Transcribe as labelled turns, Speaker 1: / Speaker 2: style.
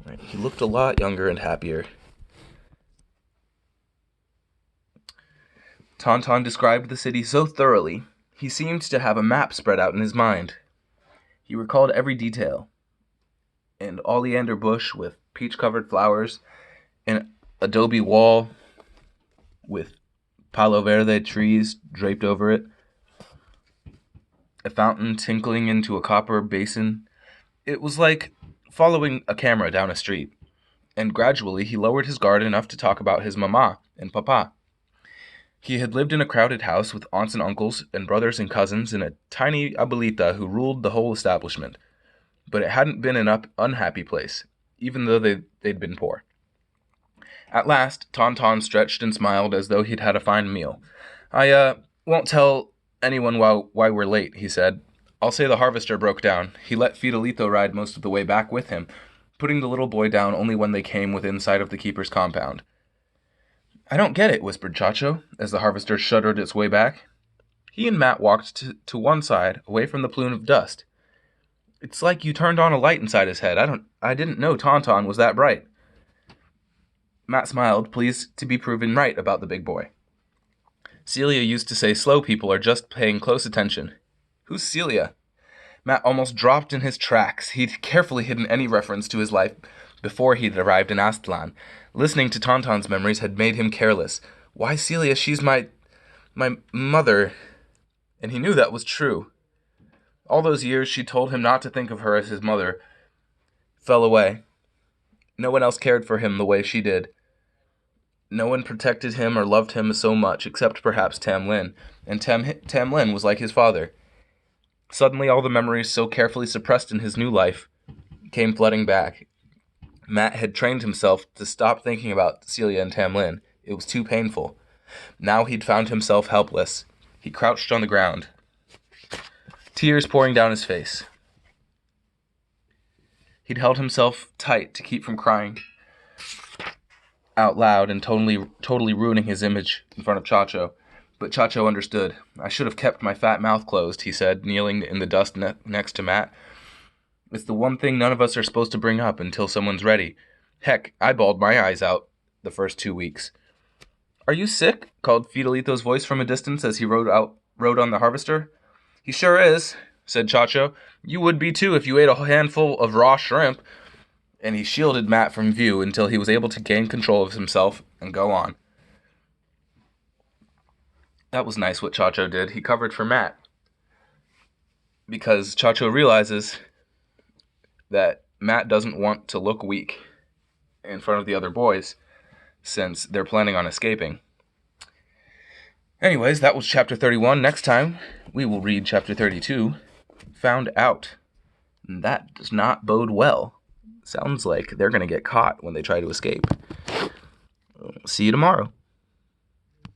Speaker 1: Right, he looked a lot younger and happier. Tauntaun described the city so thoroughly, he seemed to have a map spread out in his mind. He recalled every detail. An oleander bush with peach-covered flowers, an adobe wall with palo verde trees draped over it, a fountain tinkling into a copper basin. It was like following a camera down a street. And gradually he lowered his guard enough to talk about his mama and papa. He had lived in a crowded house with aunts and uncles and brothers and cousins and a tiny abuelita who ruled the whole establishment. But it hadn't been an unhappy place, even though they'd been poor. At last, Tauntaun stretched and smiled as though he'd had a fine meal. I won't tell anyone why we're late, he said. I'll say the harvester broke down. He let Fidelito ride most of the way back with him, putting the little boy down only when they came within sight of the keeper's compound. I don't get it, whispered Chacho, as the harvester shuddered its way back. He and Matt walked to one side, away from the plume of dust. It's like you turned on a light inside his head. I didn't know Tauntaun was that bright. Matt smiled, pleased to be proven right about the big boy. Celia used to say slow people are just paying close attention. Who's Celia? Matt almost dropped in his tracks. He'd carefully hidden any reference to his life before he'd arrived in Aztlan. Listening to Tauntaun's memories had made him careless. Why, Celia, she's my mother. And he knew that was true. All those years she told him not to think of her as his mother fell away. No one else cared for him the way she did. No one protected him or loved him so much, except perhaps Tam Lin. And Tam Lin was like his father. Suddenly all the memories so carefully suppressed in his new life came flooding back. Matt had trained himself to stop thinking about Celia and Tam Lin. It was too painful. Now he'd found himself helpless. He crouched on the ground, tears pouring down his face. He'd held himself tight to keep from crying out loud and totally ruining his image in front of Chacho. But Chacho understood. I should have kept my fat mouth closed, he said, kneeling in the dust next to Matt. It's the one thing none of us are supposed to bring up until someone's ready. Heck, I bawled my eyes out the first 2 weeks. Are you sick? Called Fidelito's voice from a distance as he rode on the harvester. He sure is, said Chacho. You would be too if you ate a handful of raw shrimp. And he shielded Matt from view until he was able to gain control of himself and go on. That was nice what Chacho did. He covered for Matt. Because Chacho realizes that Matt doesn't want to look weak in front of the other boys since they're planning on escaping. Anyways, that was chapter 31. Next time, we will read chapter 32, Found Out. And that does not bode well. Sounds like they're going to get caught when they try to escape. See you tomorrow.